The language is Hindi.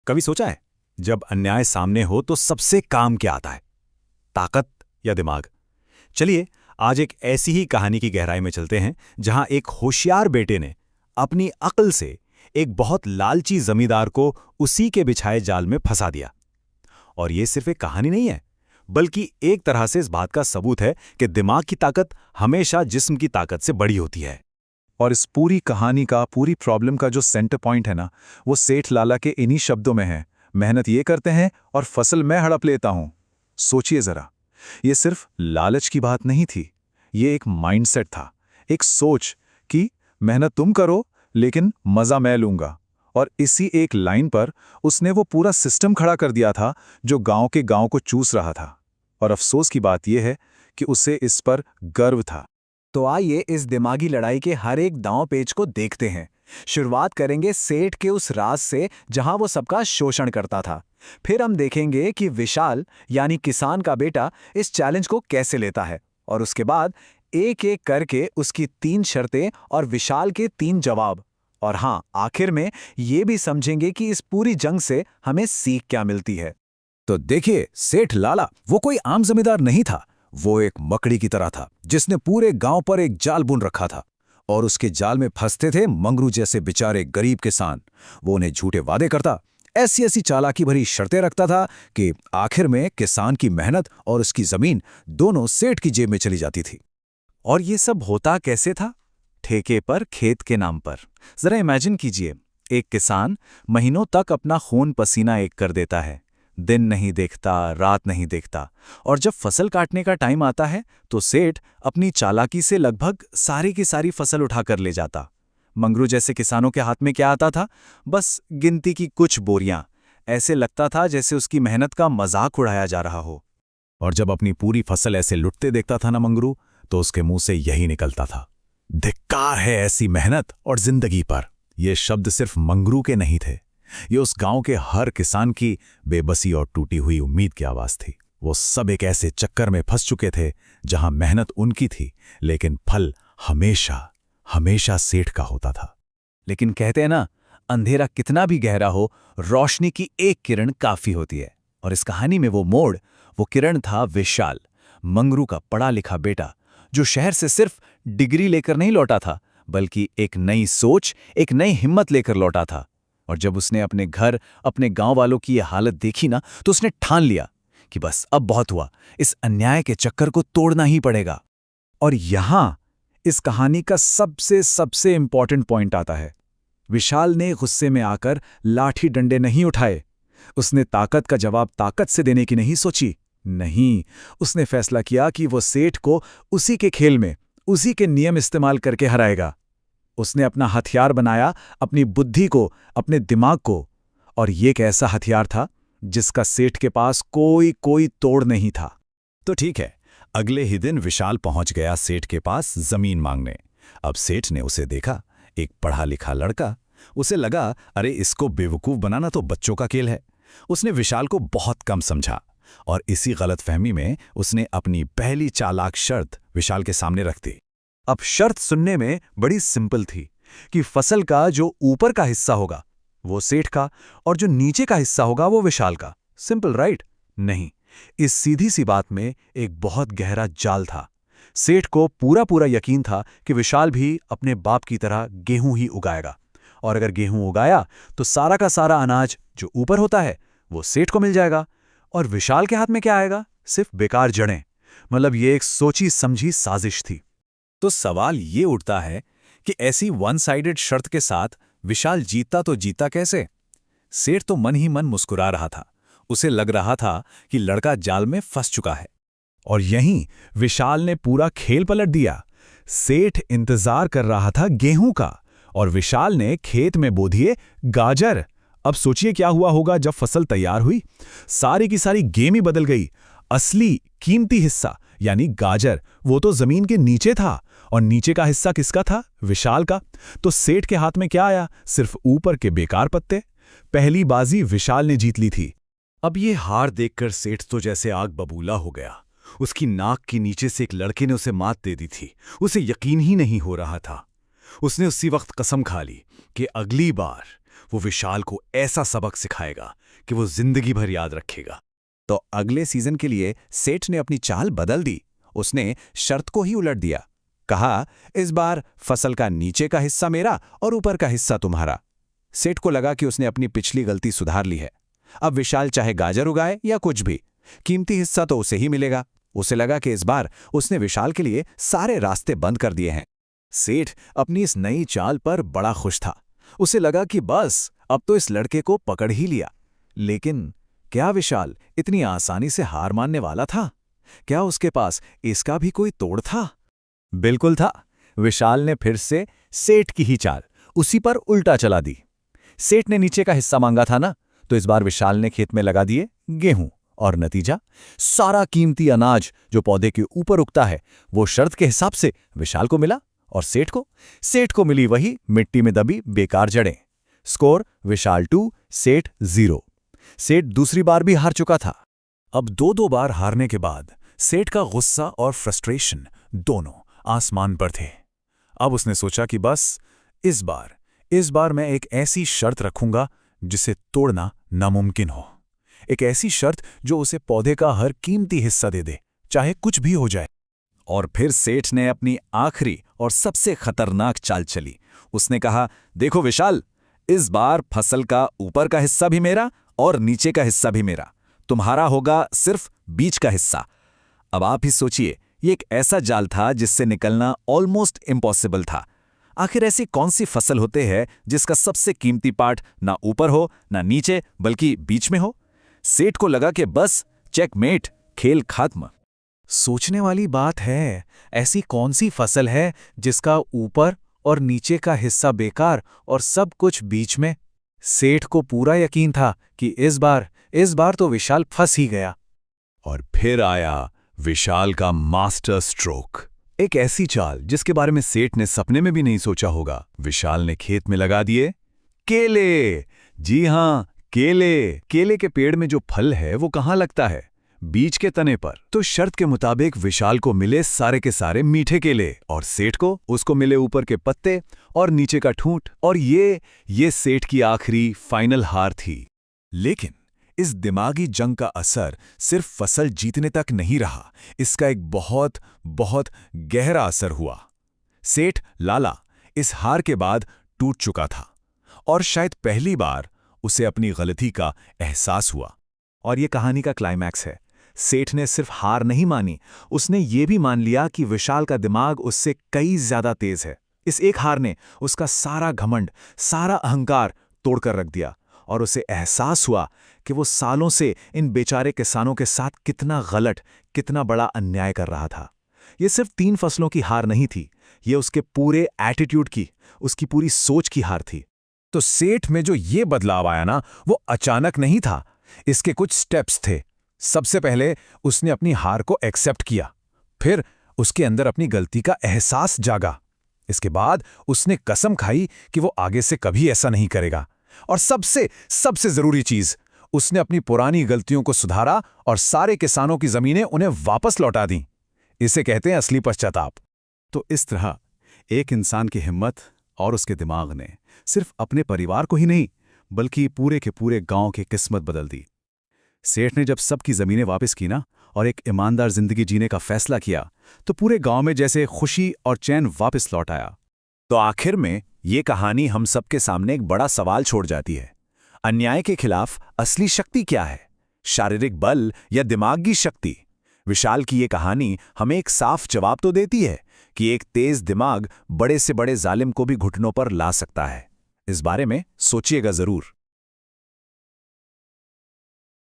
कभी सोचा है, जब अन्याय सामने हो तो सबसे काम क्या आता है? ताकत या दिमाग? चलिए, आज एक ऐसी ही कहानी की गहराई में चलते हैं जहां एक होशियार बेटे ने अपनी अक्ल से एक बहुत लालची जमींदार को उसी के बिछाए जाल में फंसा दिया। और ये सिर्फ एक कहानी नहीं है, बल्कि एक तरह से इस बात का सबूत है कि दिमाग की ताकत हमेशा जिस्म की ताकत से बड़ी होती है। और इस पूरी कहानी का, पूरी प्रॉब्लम का जो सेंटर पॉइंट है ना, वो सेठ लाला के इन्हीं शब्दों में है। मेहनत ये करते हैं और फसल मैं हड़प लेता हूं। सोचिए जरा, ये सिर्फ लालच की बात नहीं थी, ये एक माइंडसेट था, एक सोच कि मेहनत तुम करो लेकिन मजा मैं लूंगा। और इसी एक लाइन पर उसने वो पूरा सिस्टम खड़ा कर दिया था जो गांव के गांव को चूस रहा था। और अफसोस की बात यह है कि उसे इस पर गर्व था। तो आइए इस दिमागी लड़ाई के हर एक दांव पेच को देखते हैं। शुरुआत करेंगे सेठ के उस राज से जहां वो सबका शोषण करता था। फिर हम देखेंगे कि विशाल यानी किसान का बेटा इस चैलेंज को कैसे लेता है, और उसके बाद एक एक करके उसकी 3 शर्तें और विशाल के 3 जवाब। और हाँ, आखिर में ये भी समझेंगे कि इस पूरी जंग से हमें सीख क्या मिलती है। तो देखिए, सेठ लाला वो कोई आम जमींदार नहीं था। वो एक मकड़ी की तरह था जिसने पूरे गांव पर एक जाल बुन रखा था। और उसके जाल में फंसते थे मंगरू जैसे बेचारे गरीब किसान। वो उन्हें झूठे वादे करता, ऐसी ऐसी चालाकी भरी शर्तें रखता था कि आखिर में किसान की मेहनत और उसकी जमीन दोनों सेठ की जेब में चली जाती थी। और ये सब होता कैसे था? ठेके पर, खेत के नाम पर। जरा इमेजिन कीजिए, एक किसान महीनों तक अपना खून पसीना एक कर देता है, दिन नहीं देखता, रात नहीं देखता, और जब फसल काटने का टाइम आता है तो सेठ अपनी चालाकी से लगभग सारी की सारी फसल उठाकर ले जाता। मंगरू जैसे किसानों के हाथ में क्या आता था? बस गिनती की कुछ बोरियां। ऐसे लगता था जैसे उसकी मेहनत का मजाक उड़ाया जा रहा हो। और जब अपनी पूरी फसल ऐसे लुटते देखता था ना मंगरू, तो उसके मुंह से यही निकलता था, धिक्कार है ऐसी मेहनत और जिंदगी पर। ये शब्द सिर्फ मंगरू के नहीं थे, ये उस गांव के हर किसान की बेबसी और टूटी हुई उम्मीद की आवाज थी। वो सब एक ऐसे चक्कर में फंस चुके थे जहां मेहनत उनकी थी, लेकिन फल हमेशा हमेशा सेठ का होता था। लेकिन कहते हैं ना, अंधेरा कितना भी गहरा हो, रोशनी की एक किरण काफी होती है। और इस कहानी में वो मोड़, वो किरण था विशाल, मंगरू का पढ़ा लिखा बेटा, जो शहर से सिर्फ डिग्री लेकर नहीं लौटा था, बल्कि एक नई सोच, एक नई हिम्मत लेकर लौटा था। और जब उसने अपने घर, अपने गांव वालों की ये हालत देखी ना, तो उसने ठान लिया कि बस अब बहुत हुआ, इस अन्याय के चक्कर को तोड़ना ही पड़ेगा। और यहां इस कहानी का सबसे सबसे इंपॉर्टेंट पॉइंट आता है। विशाल ने गुस्से में आकर लाठी डंडे नहीं उठाए। उसने ताकत का जवाब ताकत से देने की नहीं सोची। नहीं, उसने फैसला किया कि वो सेठ को उसी के खेल में, उसी के नियम इस्तेमाल करके हराएगा। उसने अपना हथियार बनाया अपनी बुद्धि को, अपने दिमाग को। और ये एक ऐसा हथियार था जिसका सेठ के पास कोई तोड़ नहीं था। तो ठीक है, अगले ही दिन विशाल पहुंच गया सेठ के पास जमीन मांगने। अब सेठ ने उसे देखा, एक पढ़ा लिखा लड़का। उसे लगा, अरे इसको बेवकूफ बनाना तो बच्चों का खेल है। उसने विशाल को बहुत कम समझा, और इसी गलतफहमी में उसने अपनी पहली चालाक शर्त विशाल के सामने रख दी। अब शर्त सुनने में बड़ी सिंपल थी कि फसल का जो ऊपर का हिस्सा होगा वो सेठ का, और जो नीचे का हिस्सा होगा वो विशाल का। Simple, right? नहीं, इस सीधी सी बात में एक बहुत गहरा जाल था। सेठ को पूरा पूरा यकीन था कि विशाल भी अपने बाप की तरह गेहूं ही उगाएगा, और अगर गेहूं उगाया तो सारा का सारा अनाज जो ऊपर होता है वो सेठ को मिल जाएगा, और विशाल के हाथ में क्या आएगा? सिर्फ बेकार जड़ें। मतलब ये एक सोची समझी साजिश थी। तो सवाल ये उठता है कि ऐसी वन साइडेड शर्त के साथ विशाल जीतता तो जीता कैसे? सेठ तो मन ही मन मुस्कुरा रहा था। उसे लग रहा था कि लड़का जाल में फंस चुका है। और यहीं विशाल ने पूरा खेल पलट दिया। सेठ इंतजार कर रहा था गेहूं का, और विशाल ने खेत में बो दिए गाजर। अब सोचिए क्या हुआ होगा जब फसल तैयार हुई। सारी की सारी गेम ही बदल गई। असली कीमती हिस्सा यानी गाजर, वो तो जमीन के नीचे था, और नीचे का हिस्सा किसका था? विशाल का। तो सेठ के हाथ में क्या आया? सिर्फ ऊपर के बेकार पत्ते। पहली बाजी विशाल ने जीत ली थी। अब ये हार देखकर सेठ तो जैसे आग बबूला हो गया। उसकी नाक के नीचे से एक लड़के ने उसे मात दे दी थी। उसे यकीन ही नहीं हो रहा था। उसने उसी वक्त कसम खा ली कि अगली बार वो विशाल को ऐसा सबक सिखाएगा कि वो जिंदगी भर याद रखेगा। तो अगले सीजन के लिए सेठ ने अपनी चाल बदल दी। उसने शर्त को ही उलट दिया। कहा, इस बार फसल का नीचे का हिस्सा मेरा और ऊपर का हिस्सा तुम्हारा। सेठ को लगा कि उसने अपनी पिछली गलती सुधार ली है। अब विशाल चाहे गाजर उगाए या कुछ भी, कीमती हिस्सा तो उसे ही मिलेगा। उसे लगा कि इस बार उसने विशाल के लिए सारे रास्ते बंद कर दिए हैं। सेठ अपनी इस नई चाल पर बड़ा खुश था। उसे लगा कि बस अब तो इस लड़के को पकड़ ही लिया। लेकिन क्या विशाल इतनी आसानी से हार मानने वाला था? क्या उसके पास इसका भी कोई तोड़ था? बिल्कुल था। विशाल ने फिर से सेठ की ही चाल उसी पर उल्टा चला दी। सेठ ने नीचे का हिस्सा मांगा था ना, तो इस बार विशाल ने खेत में लगा दिए गेहूं, और नतीजा सारा कीमती अनाज जो पौधे के ऊपर उगता है वो शर्त के हिसाब से विशाल को मिला, और सेठ को मिली वही मिट्टी में दबी बेकार जड़ें। स्कोर विशाल 2 सेठ 0। सेठ दूसरी बार भी हार चुका था। अब दो बार हारने के बाद सेठ का गुस्सा और फ्रस्ट्रेशन दोनों आसमान पर थे। अब उसने सोचा कि बस इस बार मैं एक ऐसी शर्त रखूंगा जिसे तोड़ना नामुमकिन हो। एक ऐसी शर्त जो उसे पौधे का हर कीमती हिस्सा दे दे, चाहे कुछ भी हो जाए। और फिर सेठ ने अपनी आखिरी और सबसे खतरनाक चाल चली। उसने कहा, देखो विशाल, इस बार फसल का ऊपर का हिस्सा भी मेरा और नीचे का हिस्सा भी मेरा। तुम्हारा होगा सिर्फ बीच का हिस्सा। अब आप ही सोचिए, ये एक ऐसा जाल था जिससे निकलना ऑलमोस्ट इम्पॉसिबल था। आखिर ऐसी कौन सी फसल होते हैं जिसका सबसे कीमती पार्ट ना ऊपर हो ना नीचे बल्कि बीच में हो? सेठ को लगा कि बस चेकमेट, खेल खत्म। सोचने वाली बात है, ऐसी कौन सी फसल है जिसका ऊपर और नीचे का हिस्सा बेकार और सब कुछ बीच में? सेठ को पूरा यकीन था कि इस बार तो विशाल फंस ही गया। और फिर आया विशाल का मास्टर स्ट्रोक। एक ऐसी चाल जिसके बारे में सेठ ने सपने में भी नहीं सोचा होगा। विशाल ने खेत में लगा दिए केले। जी हां, केले के पेड़ में जो फल है वो कहां लगता है? बीज के तने पर। तो शर्त के मुताबिक विशाल को मिले सारे के सारे मीठे केले, और सेठ को उसको मिले ऊपर के पत्ते और नीचे का ठूंठ। और ये सेठ की आखिरी फाइनल हार थी। लेकिन इस दिमागी जंग का असर सिर्फ फसल जीतने तक नहीं रहा, इसका एक बहुत बहुत गहरा असर हुआ। सेठ लाला इस हार के बाद टूट चुका था, और शायद पहली बार उसे अपनी गलती का एहसास हुआ। और ये कहानी का क्लाइमैक्स है। सेठ ने सिर्फ हार नहीं मानी, उसने ये भी मान लिया कि विशाल का दिमाग उससे कई ज्यादा तेज है। इस एक हार ने उसका सारा घमंड, सारा अहंकार तोड़कर रख दिया, और उसे एहसास हुआ कि वो सालों से इन बेचारे किसानों के साथ कितना गलत, कितना बड़ा अन्याय कर रहा था। ये सिर्फ 3 फसलों की हार नहीं थी, ये उसके पूरे एटीट्यूड की, उसकी पूरी सोच की हार थी। तो सेठ में जो ये बदलाव आया ना, वो अचानक नहीं था। इसके कुछ स्टेप्स थे। सबसे पहले उसने अपनी हार को एक्सेप्ट किया। फिर उसके अंदर अपनी गलती का एहसास जागा। इसके बाद उसने कसम खाई कि वो आगे से कभी ऐसा नहीं करेगा। और सबसे जरूरी चीज, उसने अपनी पुरानी गलतियों को सुधारा और सारे किसानों की जमीनें उन्हें वापस लौटा दी। इसे कहते हैं असली पश्चाताप। तो इस तरह एक इंसान की हिम्मत और उसके दिमाग ने सिर्फ अपने परिवार को ही नहीं, बल्कि पूरे के पूरे गांव की किस्मत बदल दी। सेठ ने जब सबकी जमीनें वापस की ना, और एक ईमानदार जिंदगी जीने का फैसला किया, तो पूरे गांव में जैसे खुशी और चैन वापस लौट आया। तो आखिर में ये कहानी हम सबके सामने एक बड़ा सवाल छोड़ जाती है। अन्याय के खिलाफ असली शक्ति क्या है? शारीरिक बल या दिमाग की शक्ति? विशाल की ये कहानी हमें एक साफ जवाब तो देती है कि एक तेज दिमाग बड़े से बड़े जालिम को भी घुटनों पर ला सकता है। इस बारे में सोचिएगा जरूर।